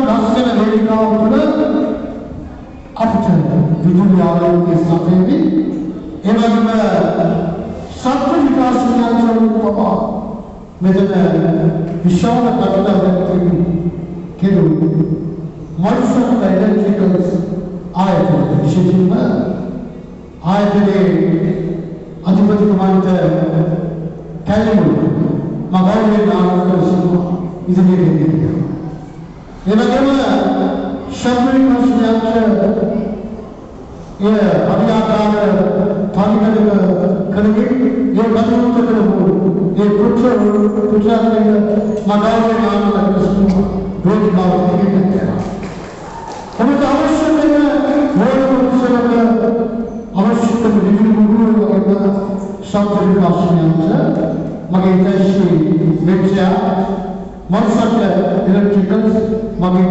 ලස්සන වේදිකාව තුළ අපිට විදුලි ආලෝකයේ සපයමින් ඒ වගේම සත්ත්ව විකාශ ඥානවලින් පවා මෙතන විශාල කටයුත්තක් කෙරුණු මල්සන් ඉලෙක්ට්‍රිකල්ස් ආයතන විශේෂයෙන්ම ආයතනයේ අධිපතිතුමාට කැලණිවල මගාවේ නාමකර සිටුවා ඉදිරියට ගෙනියනවා. ඒ වගේම ශබ්ද විකාශ ये अभियाकार थानिकल करके ये बदलूं तो करो ये कुछ मगाओ के नाम लगता है रोज गाँव के कहते हैं हमें तो आवश्यक है वो कुछ लगा आवश्यक है डिग्री गुरु वगैरह शब्द विकास में आना मगे तैसी बेचा मकसद इलेक्ट्रिकल्स मगे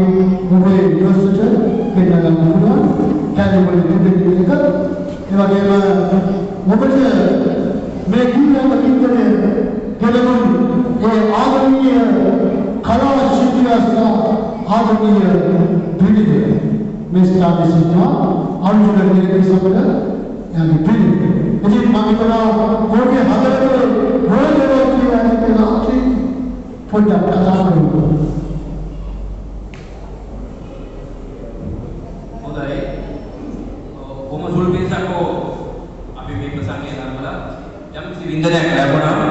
मुंबई यूनिवर्सिटी के नगर मुंबई කැලේ වල දෙක ඒ වගේම මොකද මේ කිව්වම කිව්වනේ කෙලෙමුන් ඒ ආගමීය කලාව ශිල්පියාස්ත ආගමීය පිළිදෙ මේ ස්ථානයේ සිටවා අනුජන නිරේකසකට යන්නේ පිළිදෙ ඉතින් මම හිතනවා පොඩි හදවතේ රෝදරෝ කියන කෙනාට පොඩ්ඩක් කතා කරමු. වින්දනයක් ලැබුණා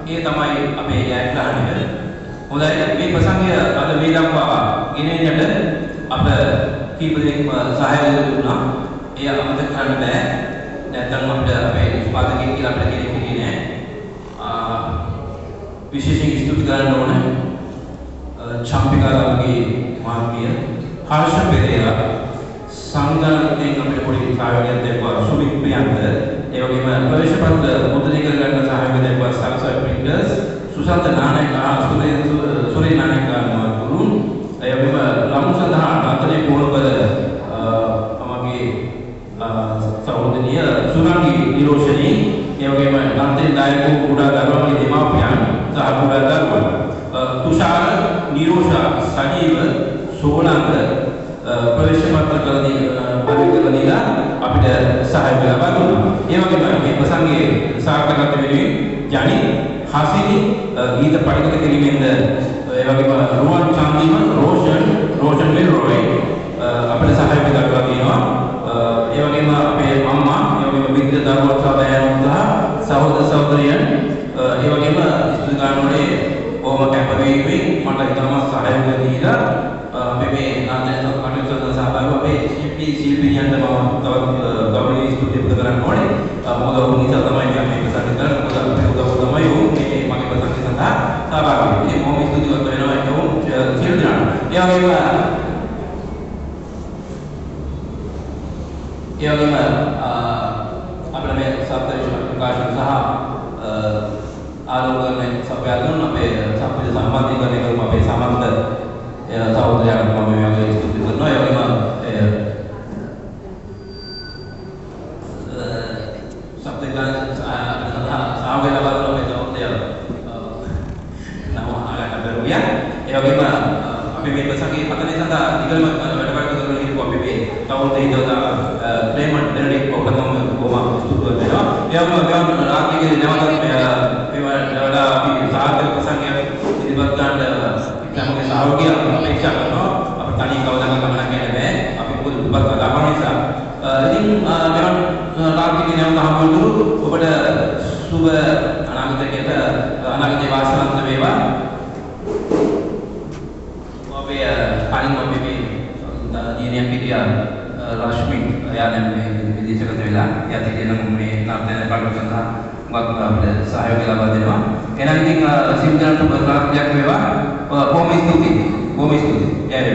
ඒ තමයි අපේ ජයග්‍රහණය. හොඳයි මේ ප්‍රසංගය අද මේ දක්වා ගෙනෙන්නට අප කීප දෙනෙක්ම සහාය දුන්නා. ඒ අමතක කරන්න බෑ. නැත්නම් අපිට අපේ නිෂ්පාදකයෙක් කියලා අපිට කෙනෙක් හිටියේ නෑ. විශේෂයෙන් ස්තුති කරන්න ඕනේ. චම්පිකාගේ මහත්මිය හර්ෂ පෙරේරා සංගායකයන් අපිට පොඩි සහයෝගයක් දෙවුවා. සුමිත් ප්‍රියන්ත ඒ වගේම ප්‍රවේශ පත්‍ර මුද්‍රණය කරගන්න සහයෝගය දෙවුවා සල්සා ප්‍රින්ටර්ස් සුසන්ත නානක සුරේ නානක තුරුන් ඒ වගේම ලමු සඳහා රත්නේ පොළොවර තමගේ සහෝදරිය සුනංගි නිරෝෂණී ඒ වගේම රත්නේ දායකෝ කුඩා දරුවන්ගේ දෙමාපියන් සහ කුඩා දරුවන් තුෂාර නිරෝෂා සජීව සෝනන්ද ප්‍රවේශ පත්‍ර කරලා අපිට සහාය ලබා දුන්නා. ඒ වගේම මේ ප්‍රසංගයේ සාර්ථකත්වය වෙනුවෙන් ජනි හසිනි ගීත පරිගත කිරීමෙන්ද ඒ වගේම රුවන් චන්දිම රෝෂන් මෙල්රෝයි අපිට සහාය දක්වලා තියෙනවා. ඒ වගේම අපේ අම්මා ඒ වගේම විද්‍යා දරුවෝ සහ බෑනෝ සහ සහෝදර සහෝදරියන් ඒ වගේම ස්තුතිගානවලේ ඕම කැපවීමෙන් මට ඉතාමත් සහාය දීලා අපි මේ නාට්‍ය කටයුතු සහභාගී අපේ ශිල්පිනියන්ට මම තවත් ගෞරවණීය ස්තුති කරන්න ඕනේ. මොකද ඔවුන් නිසා තමයි මේ ප්‍රසංග කරන්නේ. මොකද අපේ උදව් තමයි ඔවුන් මේ මගේ ප්‍රසංග සඳහා සහභාගී වෙන්නේ. ඒ මොහොම ස්තුතිවත් වෙනවා ඒක ඔවුන් සියලු දෙනාට. ඒ වගේම අපේ මේ සාපේක්ෂ ප්‍රකාශන සහ ආලෝකන සපයා දුන්න අපේ සම්පූර්ණ සම්බන්ධීකරණය කරමු අපේ සමන්ත සහෝදරයාට මම මේ වගේ ස්තුති කරනවා. ඒ වගේම අපි මේ ප්‍රසංගයේ පතනේ සඳහා නිගලම වැඩ කටයුතු කරන හිටපු අපි මේ තවුරුදු ඉඳලා ප්‍රේමන් දෙරණික් ඔබතුම කොහොම ස්තුතිවත් වෙනවා. එයාම ගම් රාත්‍රියේ නැවතත් මේවා අපි සාර්ථක ප්‍රසංගයක් ඉදිරිපත් ගන්න තමගේ සහයෝගය අපේක්ෂා කරනවා. අපි තනිය කවදාවත් ගමනක් යන්න බෑ. අපි පොදු උපත් ලබන නිසා ඉතින් මෙවන් රාත්‍රියේ නැවත හමුවුණු ඔබට සුබ අනාගතයේ වාසනාවන්ත වේවා. पानी में भी दिया पिटिया रश्मि याद में विदेश का देला या तीन में नाते ने पार्ट करता वक्त अपने सहयोग लगा देवा analytic single to Bernard Jack वेवा पोमिस्तुति यारे